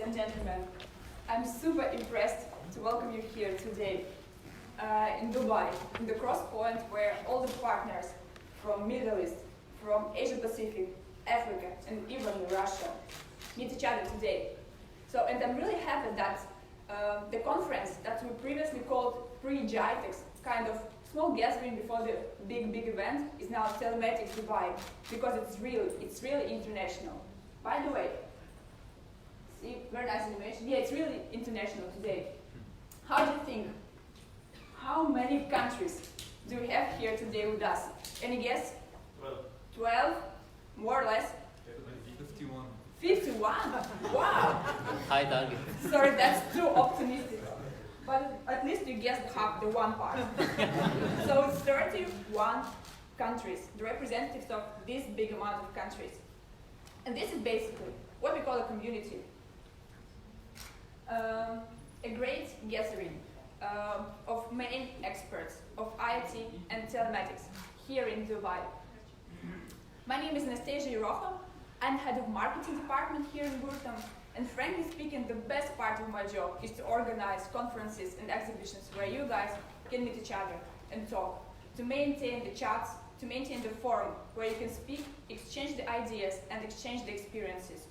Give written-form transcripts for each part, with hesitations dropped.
and gentlemen, I'm super impressed to welcome you here today in Dubai, in the cross point where all the partners from Middle East, from Asia Pacific, Africa, and even Russia meet each other today. So, and I'm really happy that the conference that we previously called pre-GITEX, kind of small gathering before the big event, is now Telematics Dubai, because it's really international. By the way, see, very nice animation. Yeah, it's really international today. How do you think? How many countries do we have here today with us? Any guess? 12? More or less? 51. 51? Wow! High target. Sorry, that's too optimistic. But at least you guessed half the one part. So it's 31 countries, the representatives of this big amount of countries. And this is basically what we call a community. A great gathering of main experts of IT and telematics here in Dubai. My name is Anastasiya Eroho. I'm head of marketing department here in Gurtam. And frankly speaking, the best part of my job is to organize conferences and exhibitions where you guys can meet each other and talk, to maintain the chats, to maintain the forum where you can speak, exchange the ideas, and exchange the experiences.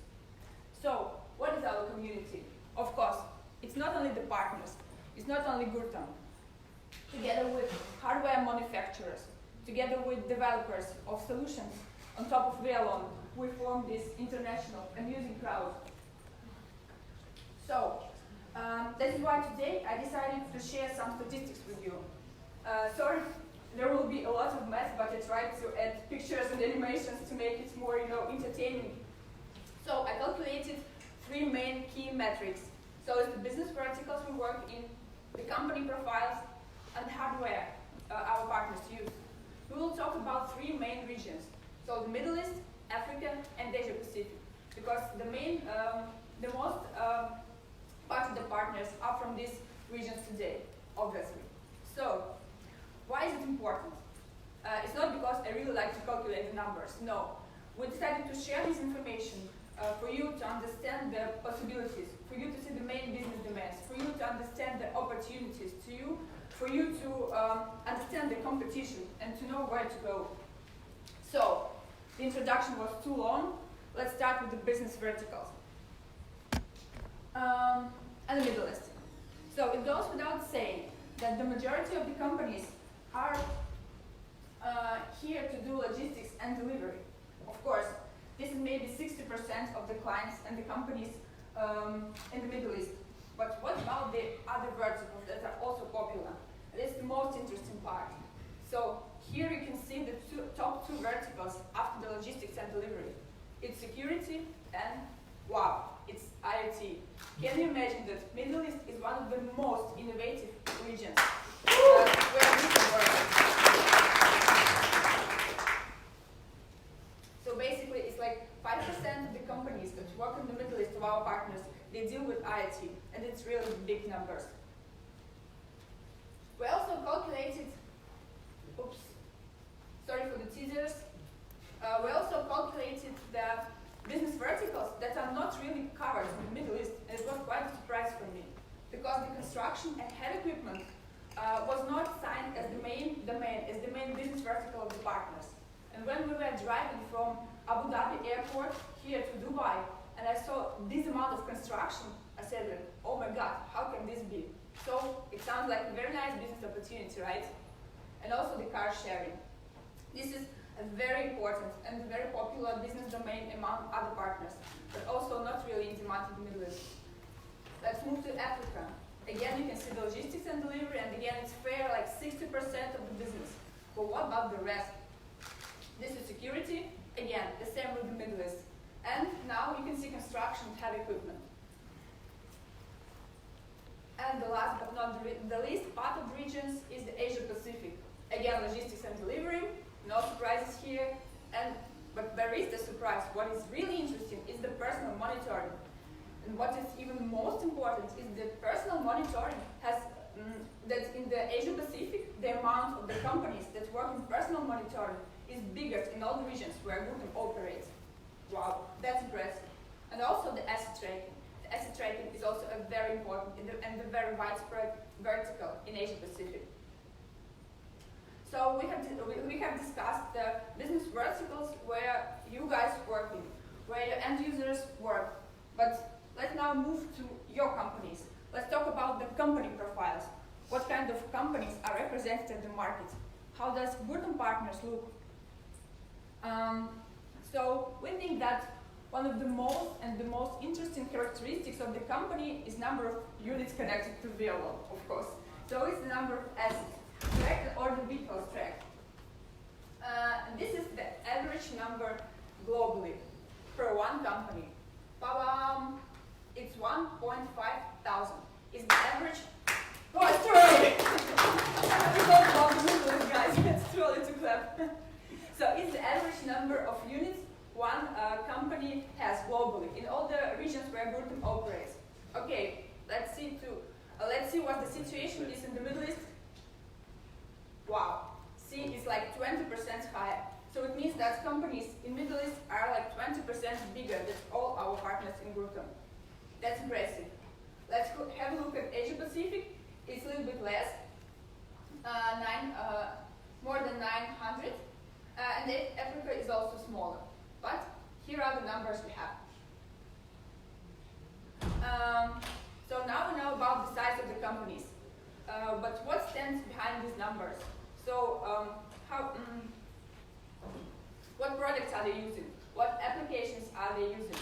So, what is our community? Of course, it's not only the partners, it's not only Gurtam. Together with hardware manufacturers, together with developers of solutions, on top of Vealon, we form this international amusing crowd. So, that is why today I decided to share some statistics with you. Sorry, there will be a lot of math, but I tried to add pictures and animations to make it more, entertaining. So I calculated 3 main key metrics. So it's the business verticals we work in, the company profiles, and hardware our partners use. We will talk about 3 main regions. So the Middle East, Africa, and Asia Pacific, because the most part of the partners are from these regions today, obviously. So, why is it important? It's not because I really like to calculate the numbers, no. We decided to share this information for you to understand the possibilities, for you to see the main business demands, for you to understand the opportunities, for you to understand the competition and to know where to go. So, the introduction was too long. Let's start with the business verticals. And the Middle East. So it goes without saying that the majority of the companies are here to do logistics and delivery. Of course, this is maybe 60% of the clients and the companies in the Middle East. But what about the other verticals that are also popular? This is the most interesting part. So here you can see the top 2 verticals after the logistics and delivery. It's security and, wow, it's IoT. Can you imagine that Middle East is one of the most innovative regions where we can work? So basically, it's like 5% of the companies that work in the Middle East of our partners, they deal with IoT, and it's really big numbers. We also calculated, oops, sorry for the teasers. We also calculated the business verticals that are not really covered in the Middle East, and it was quite a surprise for me, because the construction and heavy equipment was not signed as the main domain, as the main business vertical of the partners. And when we were driving from Abu Dhabi airport here to Dubai, and I saw this amount of construction, I said, oh my God, how can this be? So it sounds like a very nice business opportunity, right? And also the car sharing. This is a very important and very popular business domain among other partners, but also not really in demand in the Middle East. Let's move to Africa. Again, you can see the logistics and delivery, and again, it's fair, like 60% of the business. But what about the rest? This is security, again, the same with the Middle East. And now you can see construction and heavy equipment. And the last but not the least part of regions is the Asia Pacific. Again, logistics and delivery. No surprises here, but there is the surprise. What is really interesting is the personal monitoring. And what is even most important is that personal monitoring has, that in the Asia Pacific, the amount of the companies that work in personal monitoring is biggest in all the regions where Gurtam operates. Wow, that's impressive. And also the asset tracking. The asset tracking is also a very important and a very widespread vertical in Asia Pacific. So we have discussed the business verticals where you guys work in, where your end users work. But let's now move to your companies. Let's talk about the company profiles. What kind of companies are represented in the market? How does Gurtam partners look? So we think that one of the most interesting characteristics of the company is number of units connected to VLO, of course. So it's the number of assets tracked or the vehicles tracked. This is the average number globally for one company. It's 1.5 thousand. It's the average. Oh, it's too early! We talked about the middle, guys. It's too early to clap. So it's the average number of units one company has globally in all the regions where Gurtam operates. Okay, let's see what the situation is in the Middle East. Wow, see, it's like 20% higher. So it means that companies in Middle East are like 20% bigger than all our partners in Gurtam. That's impressive. Let's have a look at Asia Pacific. It's a little bit less, more than 900, and Africa is also smaller. But here are the numbers we have. So now we know about the size of the companies, but what stands behind these numbers? So what products are they using? What applications are they using?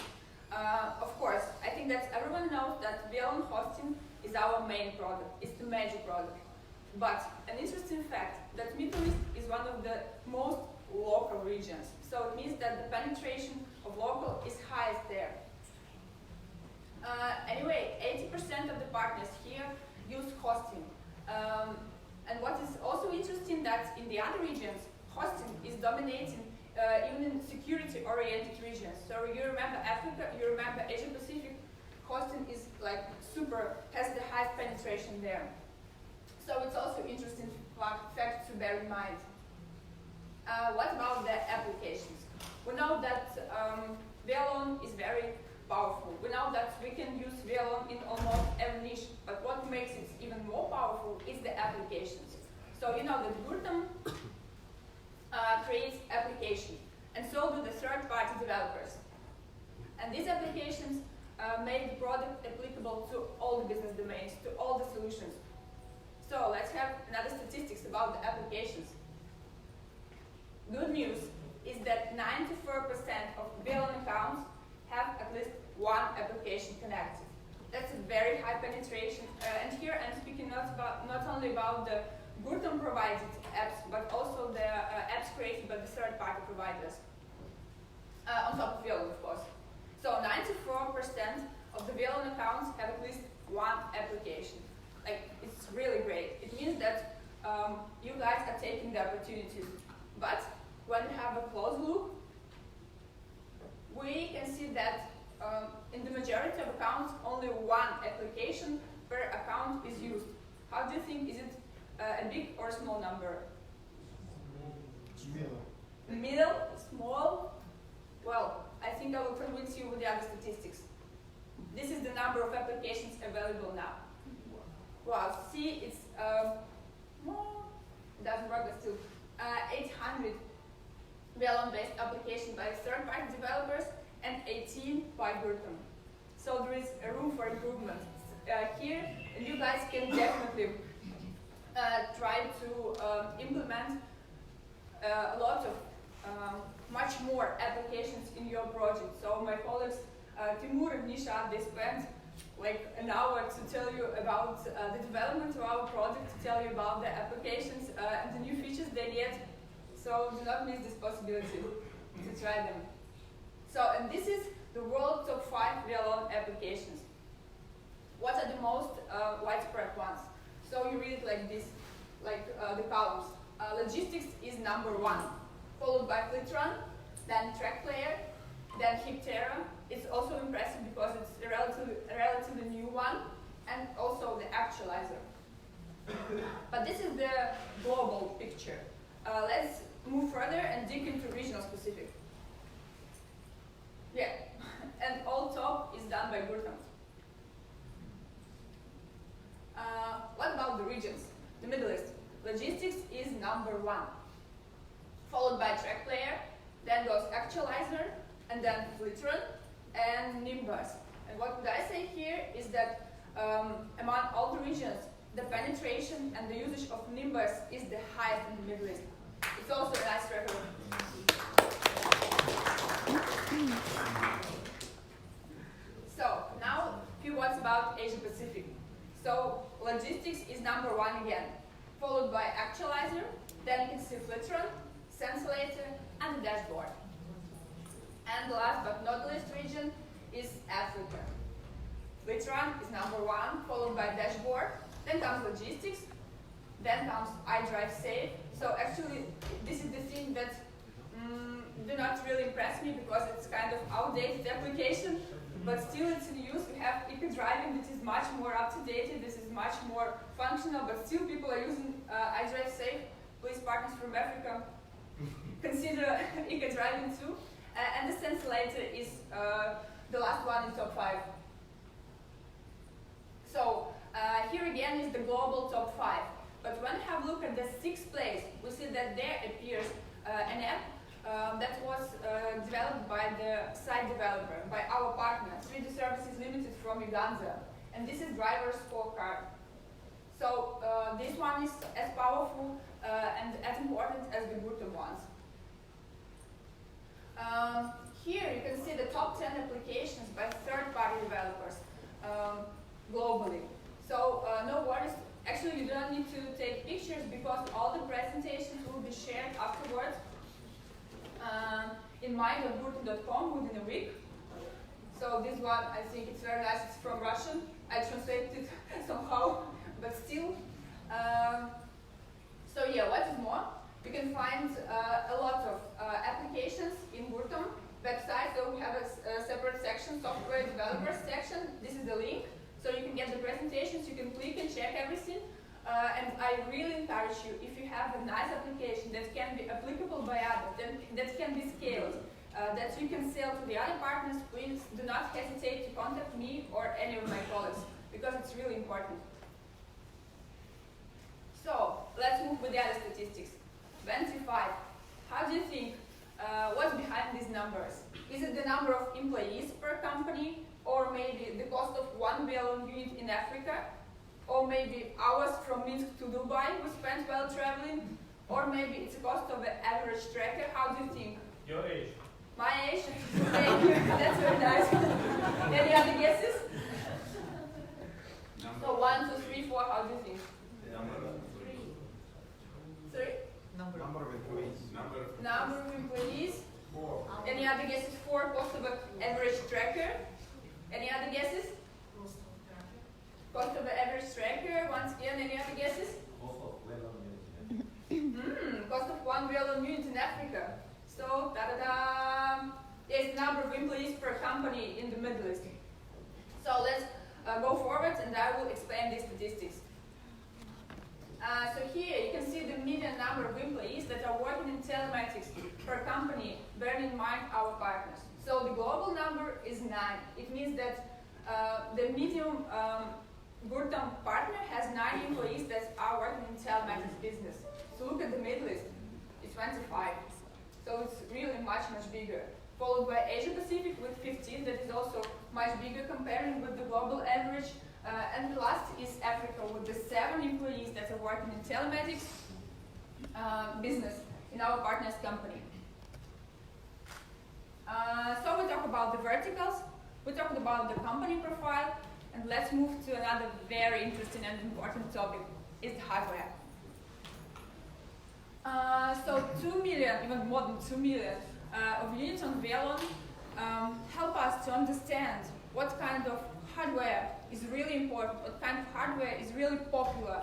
Of course, I think that everyone knows that VLN hosting is our main product. It's the major product. But an interesting fact that Middle East is one of the most local regions. So it means that the penetration of local is highest there. Anyway, 80% of the partners here use hosting. And what is also interesting that in the other regions, hosting is dominating even in security-oriented regions. So you remember Africa, you remember Asia Pacific, hosting is like has the highest penetration there. So it's also interesting fact to bear in mind. What about the applications? We know that VLN is very powerful. We know that we can use VLN in almost every niche, but what makes it even more powerful is the applications. So you know that Gurtam creates applications, and so do the third-party developers. And these applications make the product applicable to all the business domains, to all the solutions. So let's have another statistics about the applications. Good news is that 94% of VLN accounts have at least one application connected. That's a very high penetration. And here I'm speaking not only about the Gurtam provided apps, but also the apps created by the third-party providers. On top of VLN, of course. So 94% of the VLN accounts have at least one application. Like, it's really great. It means that you guys are taking the opportunities. But when we have a close look, we can see that in the majority of accounts, only one application per account is used. How do you think? Is it a big or a small number? Middle, small? Well, I think I will convince you with the other statistics. This is the number of applications available now. Wow, see, it's it doesn't work, but still 800 VLN-based applications by third-party developers and 18 by Gurtam. So there is a room for improvement here, and you guys can definitely try to implement a lot of much more applications in your project. So my colleagues Timur and Nisha, they spent like an hour to tell you about the development of our project, to tell you about the applications and the new features they need. So do not miss this possibility to try them. So, and this is the world top 5 VLN applications. What are the most widespread ones? So you read it like this, like the columns. Logistics is number 1, followed by Clitron, then TrackPlayer, then Hiptera. It's also impressive because it's a relatively new one, and also the actualizer. But this is the global picture. Let's move further and dig into regional specific. Yeah, and all top is done by Gurtam. actualizer, and then Flitron, and Nimbus. And what would I say here is that among all the regions, the penetration and the usage of Nimbus is the highest in the Middle East. It's also a nice record. So now a few words about Asia Pacific. So logistics is number one again, followed by actualizer, then you can see Flitron, sensilator, and the dashboard. And the last but not least region is Africa. Flitron is number one, followed by dashboard, then comes logistics, then comes iDrive Safe. So actually, this is the thing that do not really impress me because it's kind of outdated application, but still it's in use. We have eco driving, which is much more up to date. This is much more functional, but still people are using iDrive Safe. Please, partners from Africa, consider eco driving too. And the sensilator is the last one in top 5. So here again is the global top 5. But when we have a look at the 6th place, we see that there appears an app that was developed by the site developer, by our partner, 3D Services Limited from Uganda. And this is driver scorecard. So this one is as powerful and as important as the Gurtam ones. Here you can see the top 10 applications by third-party developers globally. So no worries. Actually, you don't need to take pictures because all the presentations will be shared afterwards in my.gurtam.com within a week. So this one, I think it's very nice. It's from Russian. I translated it somehow, but still. So yeah, what is more? You can find a lot of applications in Gurtam website. So we have a separate section, software developers section. This is the link. So you can get the presentations, you can click and check everything. And I really encourage you, if you have a nice application that can be applicable by others, that can be scaled, that you can sell to the other partners, please do not hesitate to contact me or any of my colleagues, because it's really important. So let's move with the other statistics. 25. How do you think, what's behind these numbers? Is it the number of employees per company, or maybe the cost of 1 billion unit in Africa, or maybe hours from Minsk to Dubai we spent while traveling, or maybe it's the cost of an average tracker? How do you think? Your age. My age? Thank you. That's very nice. Any other guesses? So 1, 2, 3, 4. How do you think? Sorry? Number of employees. Number of employees. 4. Any other guesses? 4. Cost of an average tracker. Any other guesses? Cost of an average tracker. Once again, any other guesses? Cost of 1 billion unit in Africa. So, da-da-da! Yes, number of employees per company in the Middle East. So let's go forward and I will explain these statistics. So here you can see the median number of employees that are working in telematics per company, bearing in mind our partners. So the global number is 9. It means that the medium Gurtam partner has 9 employees that are working in telematics business. So look at the Middle East, it's 25. So it's really much bigger. Followed by Asia Pacific with 15, that is also much bigger comparing with the global average. And the last is Africa with the 7 employees that are working in telematics business in our partners company. So we talked about the verticals, we talked about the company profile, and let's move to another very interesting and important topic, is the hardware. So 2 million, even more than 2 million of units on Velon help us to understand what kind of hardware is really important, what kind of hardware is really popular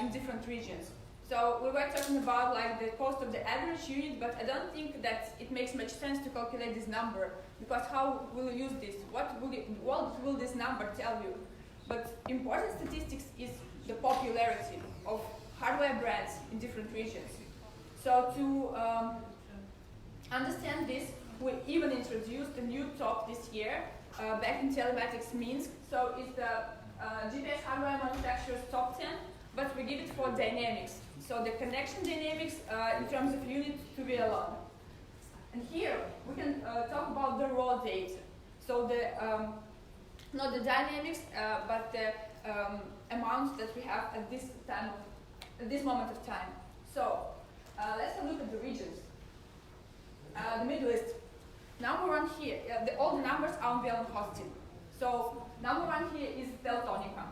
in different regions. So we were talking about like the cost of the average unit, but I don't think that it makes much sense to calculate this number, because how will you use this? What will this number tell you? But important statistics is the popularity of hardware brands in different regions. So to understand this, we even introduced a new top this year, back in Telematics Minsk. So it's the GPS hardware manufacturers top 10, but we give it for dynamics. So the connection dynamics in terms of unit to VLAN. And here we can talk about the raw data. So the not the dynamics, but the amounts that we have at this time, at this moment of time. So let's have a look at the regions. The Middle East. Number one here, all the numbers are on VLAN hosting. So number one here is Teltonika.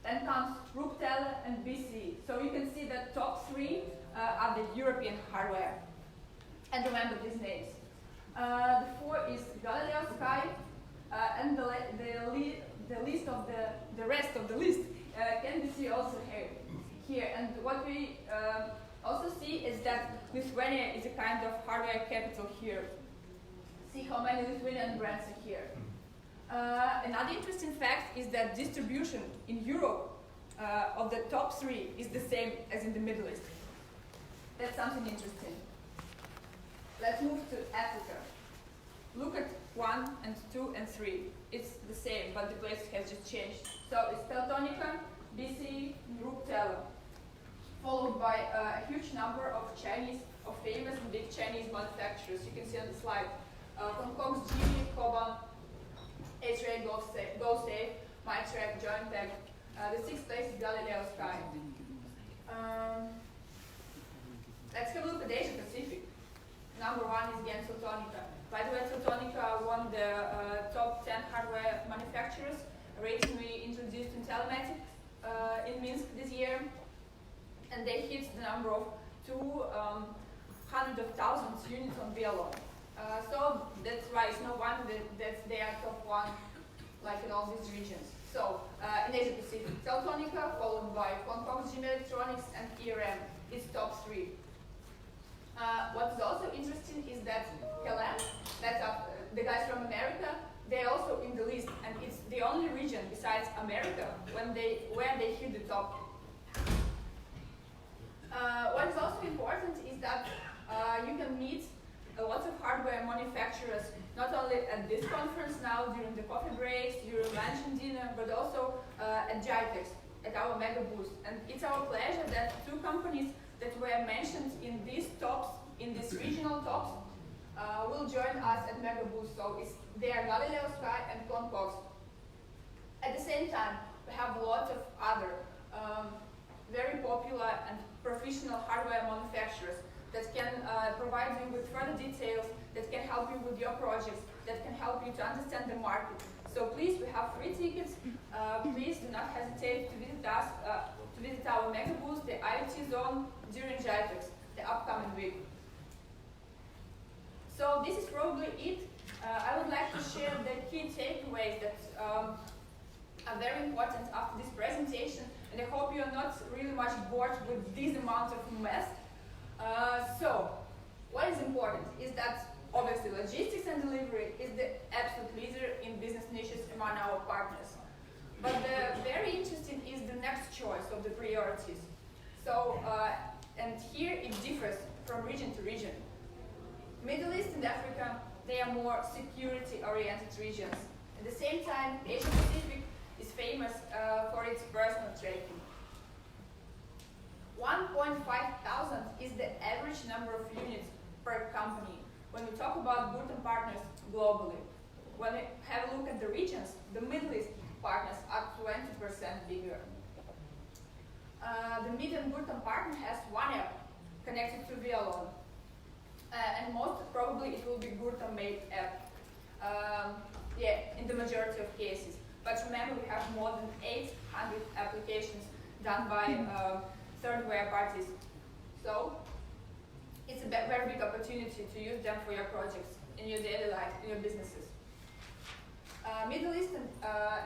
Then comes Ruptel and BC. So you can see that top three are the European hardware. And remember these names. The four is Galileo Sky, and the list of the rest of the list can be seen also here. And what we also see is that Lithuania is a kind of hardware capital here. See how many Lithuanian brands are here. Another interesting fact is that distribution in Europe of the top three is the same as in the Middle East. That's something interesting. Let's move to Africa. Look at 1 and 2 and 3. It's the same, but the place has just changed. So it's Teltonika, BC, Ruptel, followed by a huge number of famous and big Chinese manufacturers. You can see on the slide. Concox, Genie, Koban, H-Ray, GoSafe, MyTrack, Jointech. The sixth place is Galileo Sky. Let's have a look at Asia Pacific. Number one is again Teltonika. By the way, Teltonika won the top 10 hardware manufacturers recently introduced in Telematics in Minsk this year. And they hit the number of 200,000 units on VLAN. So that's why it's no wonder that they are top one, like in all these regions. So in Asia Pacific, Teltonika, followed by Concox, Gym Electronics, and ERM. It's top three. What is also interesting is that Kellam, the guys from America, they're also in the list, and it's the only region besides America where they hit the top. What is also important is that you can meet lots of hardware manufacturers, not only at this conference now during the coffee breaks, during lunch and dinner, but also at GITEX, at our mega booth. And it's our pleasure that two companies that were mentioned in these tops, in these regional tops, will join us at mega booth. So they are Galileo Sky and Concox. At the same time, we have lots of other very popular and professional hardware manufacturers that can provide you with further details, that can help you with your projects, that can help you to understand the market. So please, we have free tickets. Please do not hesitate to visit us, to visit our mega booth, the IoT zone, during GITEX, the upcoming week. So this is probably it. I would like to share the key takeaways that are very important after this presentation, and I hope you are not really much bored with this amount of mess. So, what is important is that obviously logistics and delivery is the absolute leader in business niches among our partners. But the very interesting is the next choice of the priorities. So, and here it differs from region to region. Middle East and Africa, they are more security-oriented regions. At the same time, Asia Pacific is famous for its personal tracking. 1,500 is the average number of units per company when we talk about Gurtam partners globally. When we have a look at the regions, the Middle East partners are 20% bigger. The median Gurtam partner has one app connected to VLAN. And most probably it will be Gurtam-made app. In the majority of cases. But remember, we have more than 800 applications done by third-party parties. So it's a very big opportunity to use them for your projects in your daily life, in your businesses. Middle East and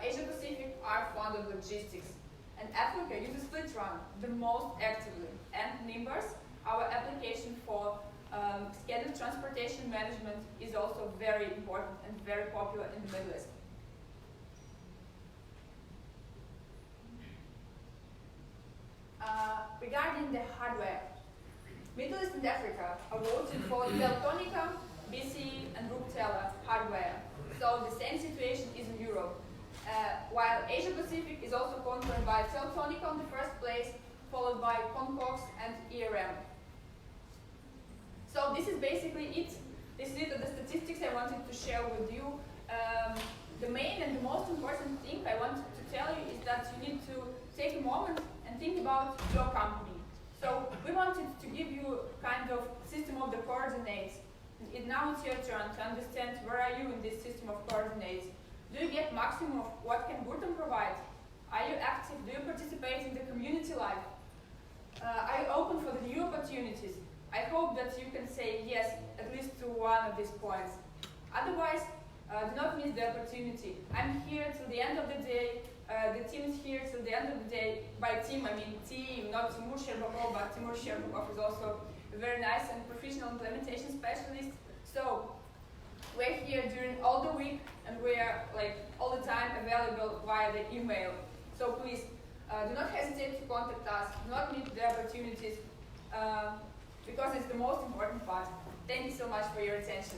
Asia Pacific are fond of logistics, and Africa uses FleetRun the most actively. And Nimbus, our application for scheduled transportation management, is also very important and very popular in the Middle East. Regarding the hardware, Middle East and Africa are voting for Teltonika, BC, and Ruptel hardware. So the same situation is in Europe. While Asia Pacific is also conquered by Teltonika on the first place, followed by Concox and ERM. So this is basically it. This is it tips I wanted to share with you. The main and the most important thing I want to tell you is that you need to take a moment and think about your company. So we wanted to give you kind of system of the coordinates. Now it's your turn to understand where are you in this system of coordinates. Do you get maximum of what can Gurtam provide? Are you active? Do you participate in the community life? Are you open for the new opportunities? I hope that you can say yes at least to one of these points. Otherwise, do not miss the opportunity. I'm here till the end of the day. The team is here till the end of the day. By team, I mean team, not Timur Sherbakov, but Timur Sherbakov is also a very nice and professional implementation specialist. So we're here during all the week, and we are all the time available via the email. So please, do not hesitate to contact us. Do not miss the opportunities, because it's the most important part. Thank you so much for your attention.